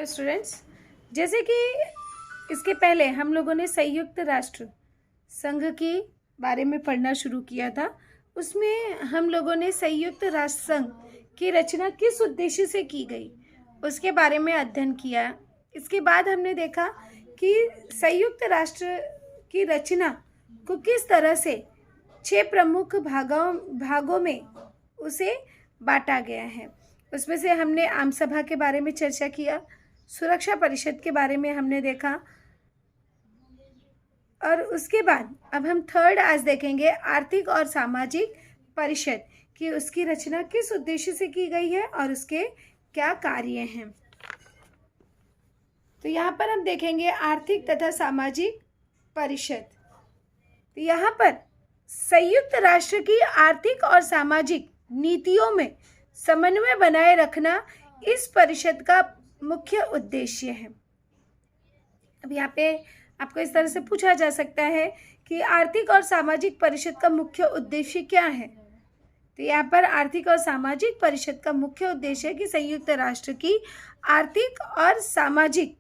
Students, जैसे कि इसके पहले हम लोगों ने संयुक्त राष्ट्र संघ के बारे में पढ़ना शुरू किया था। उसमें हम लोगों ने संयुक्त राष्ट्र संघ की रचना किस उद्देश्य से की गई उसके बारे में अध्ययन किया। इसके बाद हमने देखा कि संयुक्त राष्ट्र की रचना को किस तरह से 6 प्रमुख भागों में उसे बांटा गया है। उसमें से हमने आम सभा के बारे में चर्चा किया, सुरक्षा परिषद के बारे में हमने देखा, और उसके बाद अब हम थर्ड आज देखेंगे आर्थिक और सामाजिक परिषद कि उसकी रचना किस उद्देश्य से की गई है और उसके क्या कार्य हैं। तो यहाँ पर हम देखेंगे आर्थिक तथा सामाजिक परिषद। तो यहाँ पर संयुक्त राष्ट्र की आर्थिक और सामाजिक नीतियों में समन्वय बनाए रखना इस परिषद का मुख्य उद्देश्य है। अब यहाँ पे आपको इस तरह से पूछा जा सकता है कि आर्थिक और सामाजिक परिषद का मुख्य उद्देश्य क्या है। तो यहाँ पर आर्थिक और सामाजिक परिषद का मुख्य उद्देश्य है कि संयुक्त राष्ट्र की आर्थिक और सामाजिक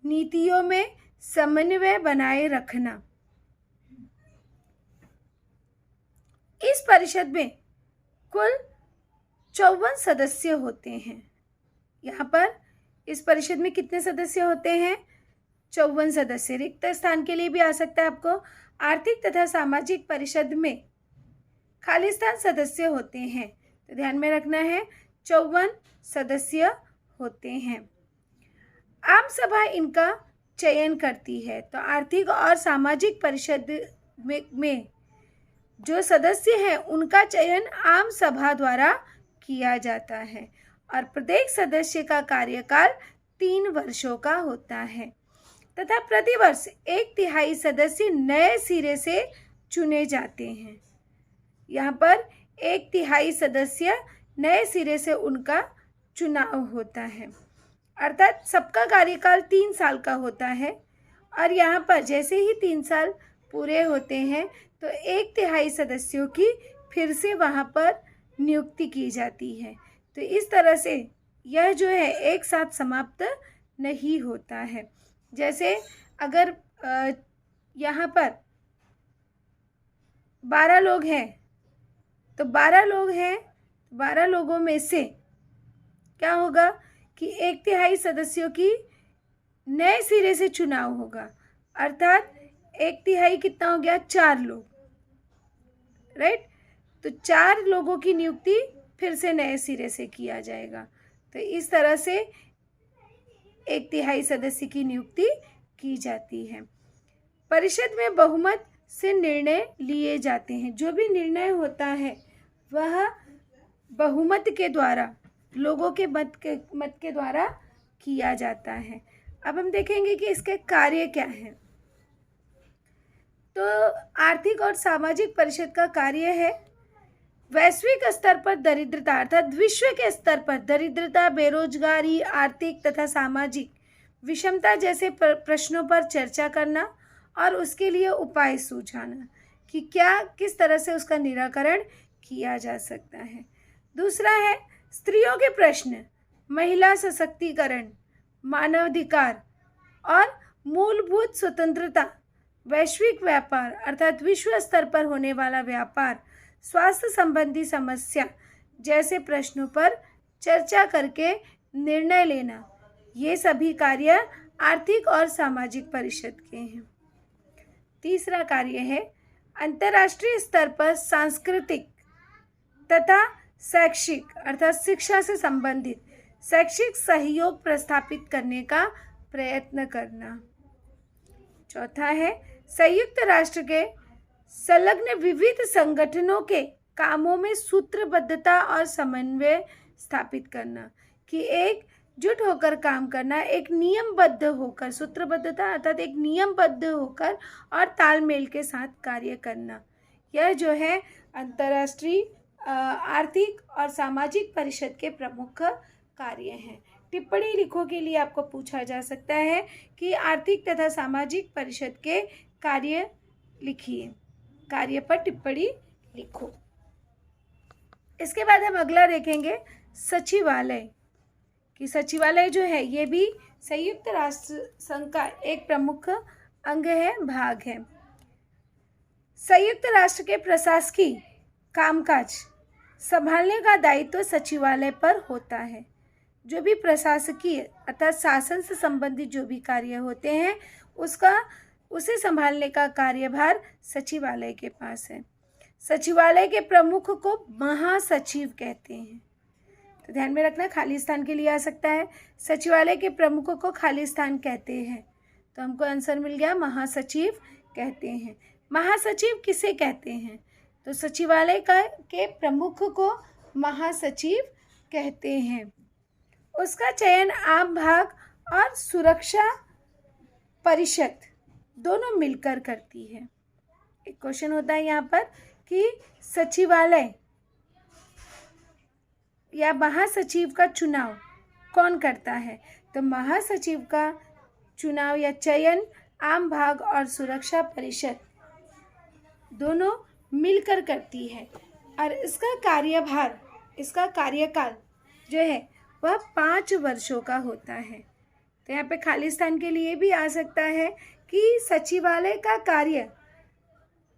नीतियों में समन्वय बनाए रखना। इस परिषद में कुल 54 सदस्य होते हैं। यहाँ पर इस परिषद में कितने सदस्य होते हैं? 54 सदस्य। रिक्त स्थान के लिए भी आ सकता है आपको। आर्थिक तथा सामाजिक परिषद में खालिस्तान सदस्य होते हैं, तो ध्यान में रखना है 54 सदस्य होते हैं। आम सभा इनका चयन करती है। तो आर्थिक और सामाजिक परिषद में जो सदस्य हैं उनका चयन आम सभा द्वारा किया जाता है और प्रत्येक सदस्य का कार्यकाल 3 वर्षों का होता है तथा प्रतिवर्ष 1/3 सदस्य नए सिरे से चुने जाते हैं। यहाँ पर 1/3 सदस्य नए सिरे से उनका चुनाव होता है, अर्थात सबका कार्यकाल 3 साल का होता है। और यहाँ पर जैसे ही 3 साल पूरे होते हैं तो 1/3 सदस्यों की फिर से वहाँ पर नियुक्ति की जाती है। तो इस तरह से यह जो है एक साथ समाप्त नहीं होता है। जैसे अगर यहाँ पर 12 लोग हैं तो 12 लोग हैं, 12 लोगों में से क्या होगा कि 1/3 सदस्यों की नए सिरे से चुनाव होगा, अर्थात 1/3 कितना हो गया? 4 लोग, राइट। तो 4 लोगों की नियुक्ति फिर से नए सिरे से किया जाएगा। तो इस तरह से 1/3 सदस्य की नियुक्ति की जाती है। परिषद में बहुमत से निर्णय लिए जाते हैं। जो भी निर्णय होता है वह बहुमत के द्वारा, लोगों के मत के द्वारा किया जाता है। अब हम देखेंगे कि इसके कार्य क्या हैं। तो आर्थिक और सामाजिक परिषद का कार्य है वैश्विक स्तर पर दरिद्रता अर्थात विश्व के स्तर पर दरिद्रता, बेरोजगारी, आर्थिक तथा सामाजिक विषमता जैसे प्रश्नों पर चर्चा करना और उसके लिए उपाय सुझाना कि किस तरह से उसका निराकरण किया जा सकता है। दूसरा है स्त्रियों के प्रश्न, महिला सशक्तिकरण, मानवाधिकार और मूलभूत स्वतंत्रता, वैश्विक व्यापार अर्थात विश्व स्तर पर होने वाला व्यापार, स्वास्थ्य संबंधी समस्या जैसे प्रश्नों पर चर्चा करके निर्णय लेना, ये सभी कार्य आर्थिक और सामाजिक परिषद के हैं। तीसरा कार्य है अंतर्राष्ट्रीय स्तर पर सांस्कृतिक तथा शैक्षिक अर्थात शिक्षा से संबंधित शैक्षिक सहयोग प्रस्थापित करने का प्रयत्न करना। चौथा है संयुक्त राष्ट्र के संलग्न विविध संगठनों के कामों में सूत्रबद्धता और समन्वय स्थापित करना कि एकजुट होकर काम करना, एक नियमबद्ध होकर, सूत्रबद्धता अर्थात एक नियमबद्ध होकर और तालमेल के साथ कार्य करना। यह जो है अंतर्राष्ट्रीय आर्थिक और सामाजिक परिषद के प्रमुख कार्य हैं। टिप्पणी लिखो के लिए आपको पूछा जा सकता है कि आर्थिक तथा सामाजिक परिषद के कार्य लिखिए, कार्य पर टिप्पणी लिखो। इसके बाद हम अगला देखेंगे सचिवालय कि सचिवालय जो है ये भी संयुक्त राष्ट्र संघ का एक प्रमुख अंग है, भाग है। संयुक्त राष्ट्र के प्रशासकीय कामकाज संभालने का दायित्व सचिवालय पर होता है। जो भी प्रशासकीय अर्थात शासन से संबंधित जो भी कार्य होते हैं उसे संभालने का कार्यभार सचिवालय के पास है। सचिवालय के प्रमुख को महासचिव कहते हैं। तो ध्यान में रखना, खाली स्थान के लिए आ सकता है। सचिवालय के प्रमुख को खाली स्थान कहते हैं, तो हमको आंसर मिल गया, महासचिव कहते हैं। महासचिव किसे कहते हैं? तो सचिवालय के प्रमुख को महासचिव कहते हैं। उसका चयन आम भाग और सुरक्षा परिषद दोनों मिलकर करती है। एक क्वेश्चन होता है यहाँ पर कि सचिवालय या महासचिव का चुनाव कौन करता है? तो महासचिव का चुनाव या चयन आम भाग और सुरक्षा परिषद दोनों मिलकर करती है। और इसका कार्यभार, इसका कार्यकाल जो है वह 5 वर्षों का होता है। तो यहाँ पे खाली स्थान के लिए भी आ सकता है कि सचिवालय का कार्य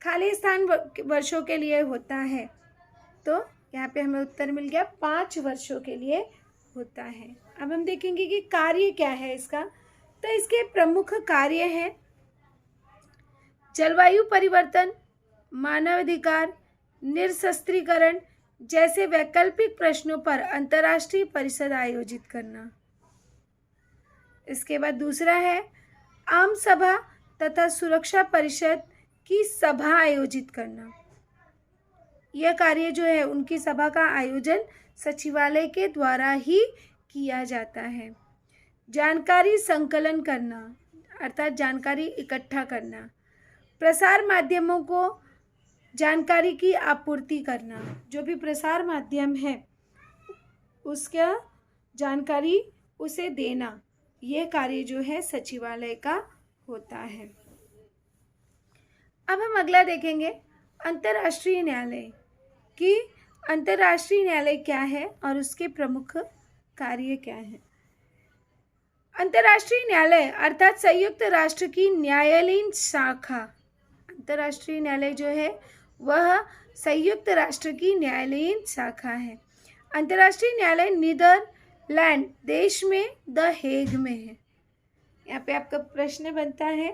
खाली स्थान वर्षों के लिए होता है। तो यहाँ पे हमें उत्तर मिल गया, 5 वर्षों के लिए होता है। अब हम देखेंगे कि कार्य क्या है इसका। तो इसके प्रमुख कार्य हैं जलवायु परिवर्तन, मानवाधिकार, निरस्त्रीकरण जैसे वैकल्पिक प्रश्नों पर अंतर्राष्ट्रीय परिषद आयोजित करना। इसके बाद दूसरा है आम सभा तथा सुरक्षा परिषद की सभा आयोजित करना। यह कार्य जो है उनकी सभा का आयोजन सचिवालय के द्वारा ही किया जाता है। जानकारी संकलन करना अर्थात जानकारी इकट्ठा करना। प्रसार माध्यमों को जानकारी की आपूर्ति करना। जो भी प्रसार माध्यम है उसका जानकारी उसे देना, यह कार्य जो है सचिवालय का होता है। अब हम अगला देखेंगे अंतर्राष्ट्रीय न्यायालय कि अंतर्राष्ट्रीय न्यायालय क्या है और उसके प्रमुख कार्य क्या है। अंतर्राष्ट्रीय न्यायालय अर्थात संयुक्त राष्ट्र की न्यायालयीन शाखा। अंतर्राष्ट्रीय न्यायालय जो है वह संयुक्त राष्ट्र की न्यायालयीन शाखा है। अंतर्राष्ट्रीय न्यायालय नीदरलैंड देश में द हेग में है। यहाँ पे आपका प्रश्न बनता है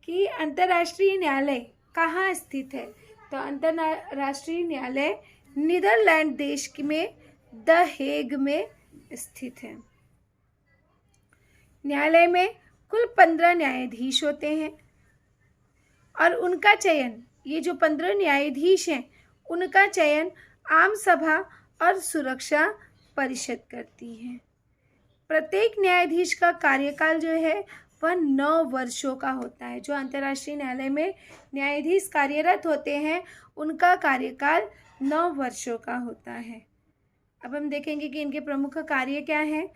कि अंतर्राष्ट्रीय न्यायालय कहाँ स्थित है? तो अंतर्राष्ट्रीय न्यायालय नीदरलैंड देश में द हेग में स्थित है। न्यायालय में कुल 15 न्यायाधीश होते हैं और उनका चयन, ये जो 15 न्यायाधीश हैं उनका चयन आम सभा और सुरक्षा परिषद करती है। प्रत्येक न्यायाधीश का कार्यकाल जो है वह 9 वर्षों का होता है। जो अंतर्राष्ट्रीय न्यायालय में न्यायाधीश कार्यरत होते हैं उनका कार्यकाल 9 वर्षों का होता है। अब हम देखेंगे कि इनके प्रमुख कार्य क्या हैं।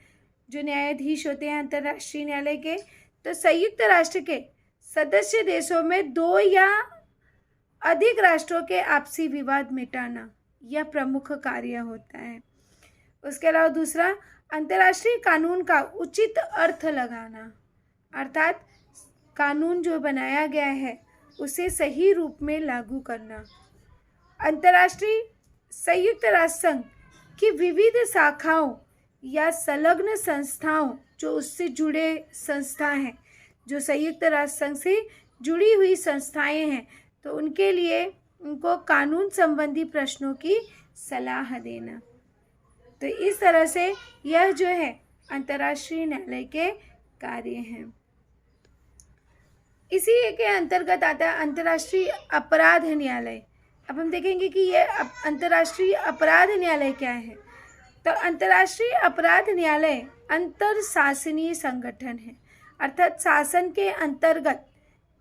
जो न्यायाधीश होते हैं अंतर्राष्ट्रीय न्यायालय के, तो संयुक्त राष्ट्र के सदस्य देशों में 2 या अधिक राष्ट्रों के आपसी विवाद मिटाना, यह प्रमुख कार्य होता है। उसके अलावा दूसरा, अंतर्राष्ट्रीय कानून का उचित अर्थ लगाना, अर्थात कानून जो बनाया गया है उसे सही रूप में लागू करना। अंतर्राष्ट्रीय संयुक्त राष्ट्र संघ की विविध शाखाओं या संलग्न संस्थाओं, जो उससे जुड़े संस्था हैं, जो संयुक्त राष्ट्र संघ से जुड़ी हुई संस्थाएं हैं, तो उनके लिए उनको कानून संबंधी प्रश्नों की सलाह देना। तो इस तरह से यह जो है अंतर्राष्ट्रीय न्यायालय के कार्य हैं। इसी के अंतर्गत आता है अंतर्राष्ट्रीय अपराध न्यायालय। अब हम देखेंगे कि यह अंतर्राष्ट्रीय अपराध न्यायालय क्या है। तो अंतर्राष्ट्रीय अपराध न्यायालय अंतरशासनीय संगठन है, अर्थात शासन के अंतर्गत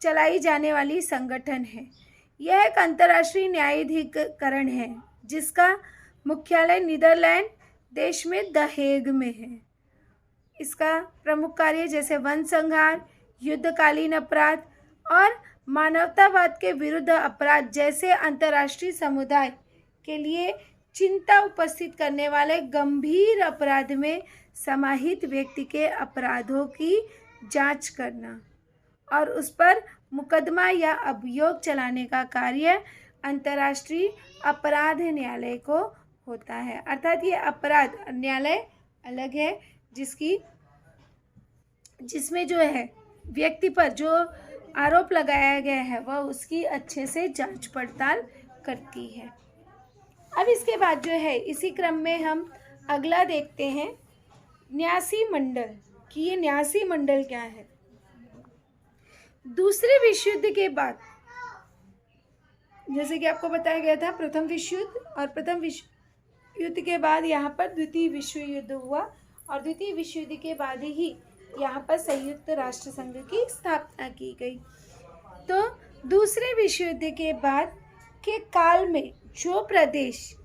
चलाई जाने वाली संगठन है। यह एक अंतर्राष्ट्रीय न्यायाधिकरण है जिसका मुख्यालय नीदरलैंड देश में द हेग में है। इसका प्रमुख कार्य जैसे वन संहार, युद्धकालीन अपराध और मानवतावाद के विरुद्ध अपराध जैसे अंतर्राष्ट्रीय समुदाय के लिए चिंता उपस्थित करने वाले गंभीर अपराध में समाहित व्यक्ति के अपराधों की जांच करना और उस पर मुकदमा या अभियोग चलाने का कार्य अंतर्राष्ट्रीय अपराध न्यायालय को होता है। अर्थात ये अपराध न्यायालय अलग है जिसमें जो है व्यक्ति पर जो आरोप लगाया गया है वह उसकी अच्छे से जांच पड़ताल करती है। अब इसके बाद जो है इसी क्रम में हम अगला देखते हैं न्यासी मंडल कि ये न्यासी मंडल क्या है। दूसरे विश्व युद्ध के बाद, जैसे कि आपको बताया गया था, प्रथम विश्व युद्ध और प्रथम विश्व युद्ध के बाद यहाँ पर द्वितीय विश्व युद्ध हुआ और द्वितीय विश्व युद्ध के बाद ही यहाँ पर संयुक्त राष्ट्र संघ की स्थापना की गई। तो दूसरे विश्व युद्ध के बाद के काल में जो प्रदेश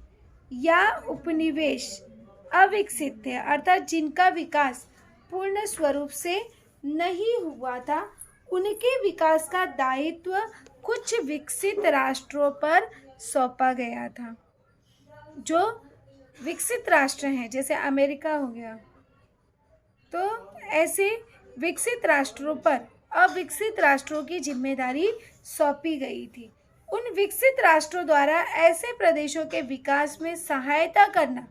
या उपनिवेश अविकसित थे, अर्थात जिनका विकास पूर्ण स्वरूप से नहीं हुआ था, उनके विकास का दायित्व कुछ विकसित राष्ट्रों पर सौंपा गया था। जो विकसित राष्ट्र हैं, जैसे अमेरिका हो गया, तो ऐसे विकसित राष्ट्रों पर अविकसित राष्ट्रों की जिम्मेदारी सौंपी गई थी। उन विकसित राष्ट्रों द्वारा ऐसे प्रदेशों के विकास में सहायता करना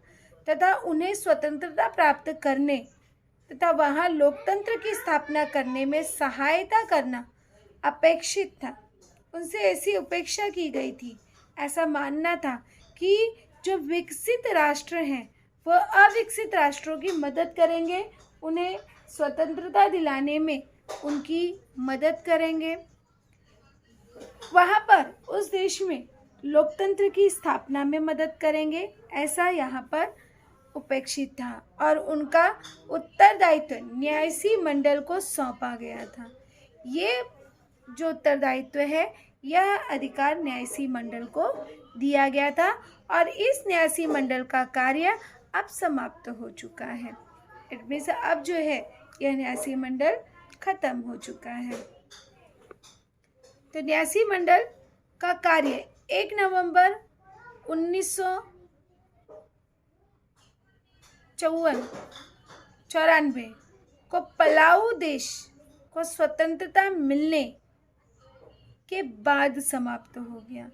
तथा उन्हें स्वतंत्रता प्राप्त करने तथा वहाँ लोकतंत्र की स्थापना करने में सहायता करना अपेक्षित था। उनसे ऐसी उपेक्षा की गई थी। ऐसा मानना था कि जो विकसित राष्ट्र हैं वह अविकसित राष्ट्रों की मदद करेंगे, उन्हें स्वतंत्रता दिलाने में उनकी मदद करेंगे, वहाँ पर उस देश में लोकतंत्र की स्थापना में मदद करेंगे। ऐसा यहाँ पर उपेक्षित था और उनका उत्तरदायित्व न्यासी मंडल को सौंपा गया था। ये जो उत्तरदायित्व है यह अधिकार न्यासी मंडल को दिया गया था और इस न्यासी मंडल का कार्य अब समाप्त हो चुका है। इनमें से अब जो है यह न्यासी मंडल खत्म हो चुका है। तो न्यासी मंडल का कार्य 1 नवंबर 1994 को पलाऊ देश को स्वतंत्रता मिलने के बाद समाप्त हो गया।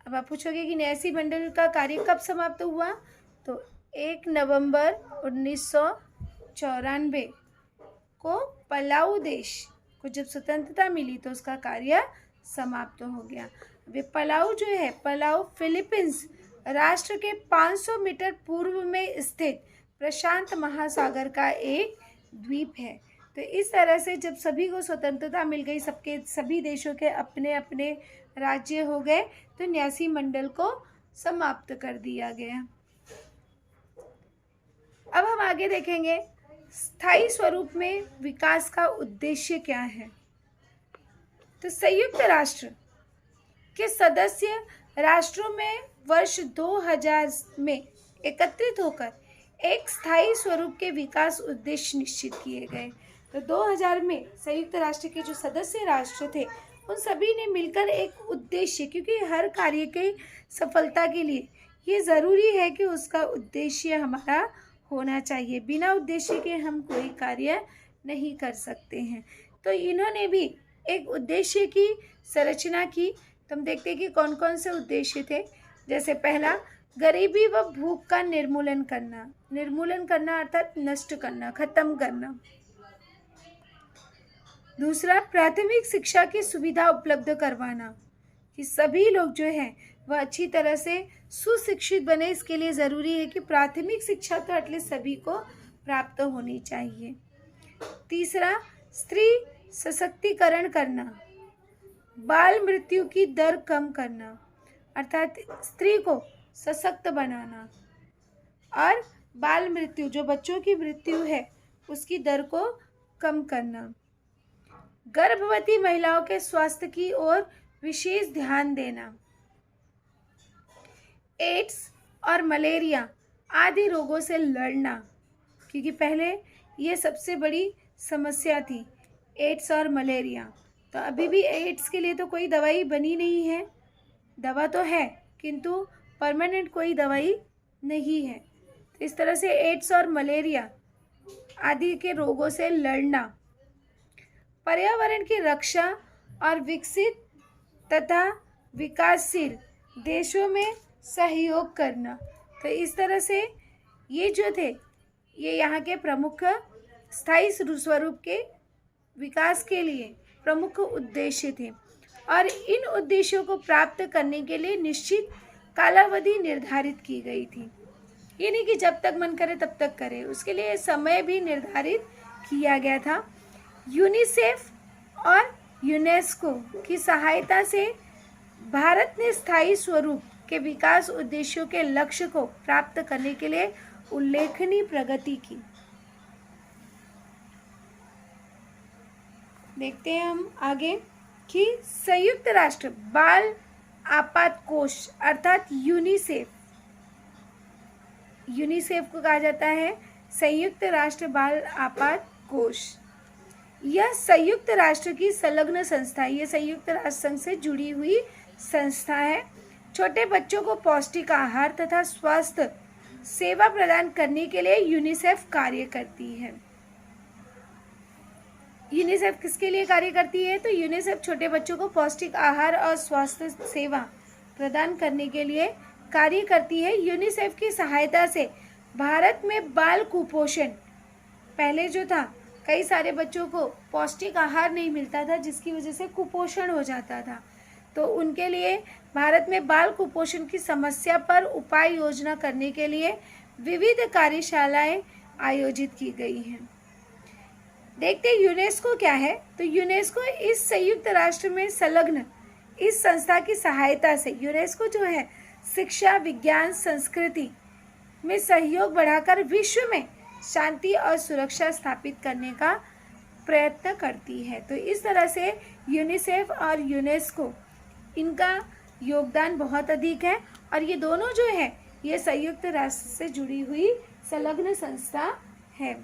अब आप पूछोगे कि न्यासी मंडल का कार्य कब समाप्त हुआ, तो 1 नवंबर 1994 को पलाऊ देश को जब स्वतंत्रता मिली तो उसका कार्य समाप्त हो गया। वे पलाऊ जो है, पलाऊ फिलीपींस राष्ट्र के 500 मीटर पूर्व में स्थित प्रशांत महासागर का एक द्वीप है। तो इस तरह से जब सभी को स्वतंत्रता मिल गई, सभी देशों के अपने अपने राज्य हो गए, तो न्यासी मंडल को समाप्त कर दिया गया। अब हम आगे देखेंगे स्थायी स्वरूप में विकास का उद्देश्य क्या है। तो संयुक्त राष्ट्र के सदस्य राष्ट्रों में वर्ष 2000 में एकत्रित होकर एक स्थायी स्वरूप के विकास उद्देश्य निश्चित किए गए। तो 2000 में संयुक्त राष्ट्र के जो सदस्य राष्ट्र थे उन सभी ने मिलकर एक उद्देश्य, क्योंकि हर कार्य की सफलता के लिए ये ज़रूरी है कि उसका उद्देश्य हमारा होना चाहिए। बिना उद्देश्य के हम कोई कार्य नहीं कर सकते हैं। तो इन्होंने भी एक उद्देश्य की संरचना की। तो हम देखते हैं कि कौन कौन से उद्देश्य थे। जैसे पहला, गरीबी व भूख का निर्मूलन करना अर्थात नष्ट करना, खत्म करना। दूसरा, प्राथमिक शिक्षा की सुविधा उपलब्ध करवाना, कि सभी लोग जो हैं वह अच्छी तरह से सुशिक्षित बने। इसके लिए ज़रूरी है कि प्राथमिक शिक्षा तो एटलीस्ट सभी को प्राप्त होनी चाहिए। तीसरा, स्त्री सशक्तिकरण करना, बाल मृत्यु की दर कम करना, अर्थात स्त्री को सशक्त बनाना और बाल मृत्यु, जो बच्चों की मृत्यु है, उसकी दर को कम करना। गर्भवती महिलाओं के स्वास्थ्य की ओर विशेष ध्यान देना। एड्स और मलेरिया आदि रोगों से लड़ना, क्योंकि पहले ये सबसे बड़ी समस्या थी, एड्स और मलेरिया। तो अभी भी एड्स के लिए तो कोई दवाई बनी नहीं है, दवा तो है किंतु परमानेंट कोई दवाई नहीं है। तो इस तरह से एड्स और मलेरिया आदि के रोगों से लड़ना, पर्यावरण की रक्षा और विकसित तथा विकासशील देशों में सहयोग करना। तो इस तरह से ये जो थे ये यहाँ के प्रमुख स्थायी स्वरूप के विकास के लिए प्रमुख उद्देश्य थे और इन उद्देश्यों को प्राप्त करने के लिए निश्चित कालावधि निर्धारित की गई थी। ये नहीं कि जब तक मन करे तब तक करे, उसके लिए समय भी निर्धारित किया गया था। यूनिसेफ और यूनेस्को की सहायता से भारत ने स्थायी स्वरूप के विकास उद्देश्यों के लक्ष्य को प्राप्त करने के लिए उल्लेखनीय प्रगति की। देखते हैं हम आगे कि संयुक्त राष्ट्र बाल आपात कोष अर्थात यूनिसेफ को कहा जाता है संयुक्त राष्ट्र बाल आपात कोष। यह संयुक्त राष्ट्र की संलग्न संस्था है, यह संयुक्त राष्ट्र संघ से जुड़ी हुई संस्था है। छोटे बच्चों को पौष्टिक आहार तथा स्वास्थ्य सेवा प्रदान करने के लिए यूनिसेफ कार्य करती है। यूनिसेफ किसके लिए कार्य करती है? तो यूनिसेफ छोटे बच्चों को पौष्टिक आहार और स्वास्थ्य सेवा प्रदान करने के लिए कार्य करती है। यूनिसेफ की सहायता से भारत में बाल कुपोषण, पहले जो था कई सारे बच्चों को पौष्टिक आहार नहीं मिलता था जिसकी वजह से कुपोषण हो जाता था, तो उनके लिए भारत में बाल कुपोषण की समस्या पर उपाय योजना करने के लिए विविध कार्यशालाएं आयोजित की गई हैं। देखते हैं यूनेस्को क्या है। तो यूनेस्को इस संयुक्त राष्ट्र में संलग्न इस संस्था की सहायता से यूनेस्को जो है शिक्षा, विज्ञान, संस्कृति में सहयोग बढ़ाकर विश्व में शांति और सुरक्षा स्थापित करने का प्रयत्न करती है। तो इस तरह से यूनिसेफ और यूनेस्को इनका योगदान बहुत अधिक है और ये दोनों जो है ये संयुक्त राष्ट्र से जुड़ी हुई संलग्न संस्था है।